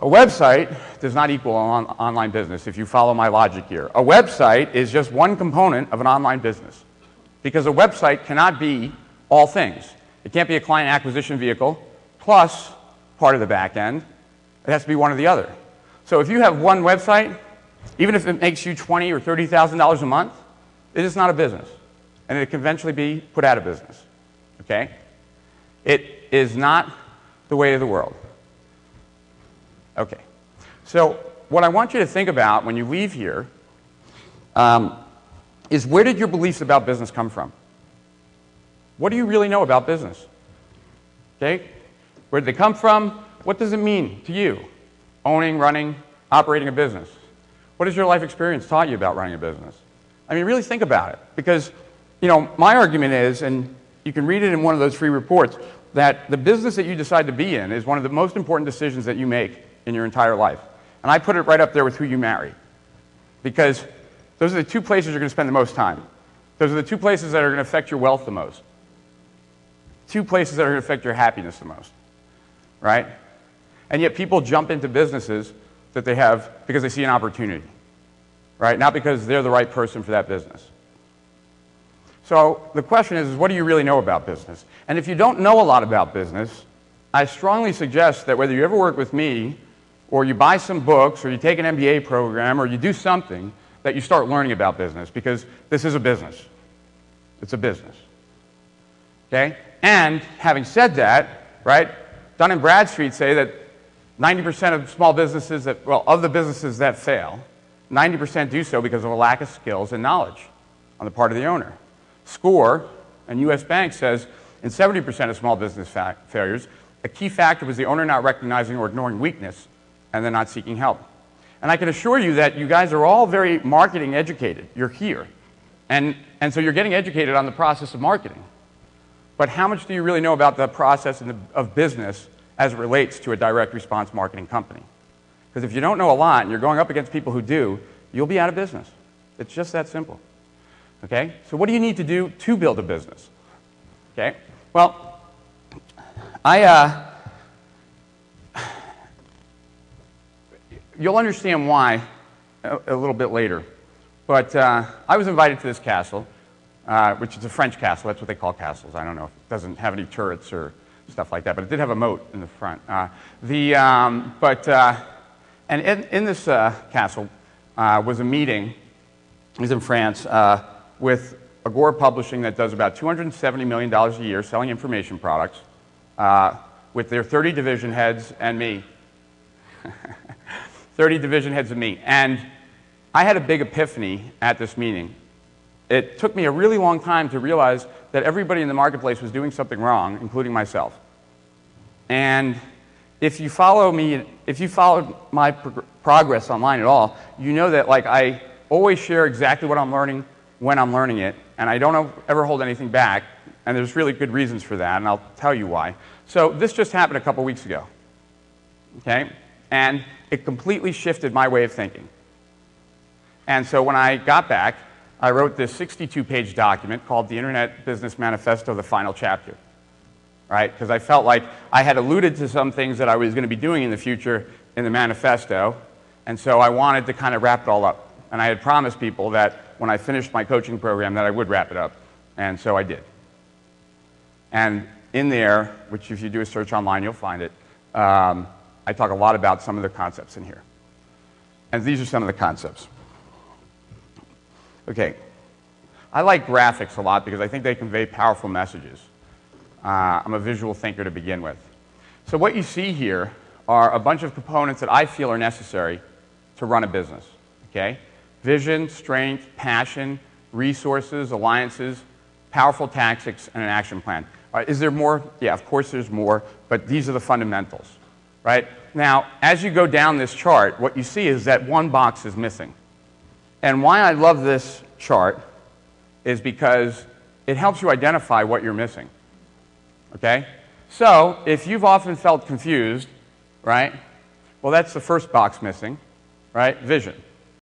A website does not equal an online business if you follow my logic here. A website is just one component of an online business because a website cannot be all things. It can't be a client acquisition vehicle plus part of the back end. It has to be one or the other. So if you have one website, even if it makes you $20,000 or $30,000 a month, it is not a business. And it can eventually be put out of business. Okay? It is not the way of the world. Okay. So what I want you to think about when you leave here is where did your beliefs about business come from? What do you really know about business? Okay? Where did they come from? What does it mean to you? Owning, running, operating a business. What has your life experience taught you about running a business? I mean, really think about it. Because, you know, my argument is, and you can read it in one of those free reports, that the business that you decide to be in is one of the most important decisions that you make in your entire life. And I put it right up there with who you marry. Because those are the two places you're going to spend the most time. Those are the two places that are going to affect your wealth the most. Two places that are going to affect your happiness the most. Right? And yet people jump into businesses that they have because they see an opportunity. Right? Not because they're the right person for that business. So the question is what do you really know about business? And if you don't know a lot about business, I strongly suggest that whether you ever work with me, or you buy some books, or you take an MBA program, or you do something, that you start learning about business, because this is a business. It's a business. Okay? And having said that, right, Dun & Bradstreet say that 90% of small businesses that, well, of the businesses that fail, 90% do so because of a lack of skills and knowledge on the part of the owner. SCORE and US Bank says in 70% of small business failures, a key factor was the owner not recognizing or ignoring weakness and then not seeking help. And I can assure you that you guys are all very marketing educated. You're here. And so you're getting educated on the process of marketing. But how much do you really know about the process of business as it relates to a direct response marketing company? Because if you don't know a lot and you're going up against people who do, you'll be out of business. It's just that simple. Okay? So what do you need to do to build a business? Okay? Well, you'll understand why a little bit later. But I was invited to this castle, which is a French castle. That's what they call castles. I don't know if it doesn't have any turrets or stuff like that, but it did have a moat in the front. And in this castle was a meeting. It was in France with Agora Publishing that does about $270 million a year selling information products with their 30 division heads and me. 30 division heads and me. And I had a big epiphany at this meeting. It took me a really long time to realize that everybody in the marketplace was doing something wrong, including myself. And if you follow me, if you followed my progress online at all, you know that like I always share exactly what I'm learning when I'm learning it, and I don't ever hold anything back, and there's really good reasons for that, and I'll tell you why. So this just happened a couple weeks ago, okay? And it completely shifted my way of thinking. And so when I got back, I wrote this 62-page document called the Internet Business Manifesto, the Final Chapter, right? Because I felt like I had alluded to some things that I was going to be doing in the future in the manifesto, and so I wanted to kind of wrap it all up. And I had promised people that when I finished my coaching program that I would wrap it up, and so I did. And in there, which if you do a search online, you'll find it, I talk a lot about some of the concepts in here. And these are some of the concepts. Okay. I like graphics a lot because I think they convey powerful messages. I'm a visual thinker to begin with. So what you see here are a bunch of components that I feel are necessary to run a business. Okay? Vision, strength, passion, resources, alliances, powerful tactics, and an action plan. Is there more? Yeah, of course there's more, but these are the fundamentals. Right? Now, as you go down this chart, what you see is that one box is missing. And why I love this chart is because it helps you identify what you're missing. Okay? So, if you've often felt confused, right? Well, that's the first box missing, right? Vision.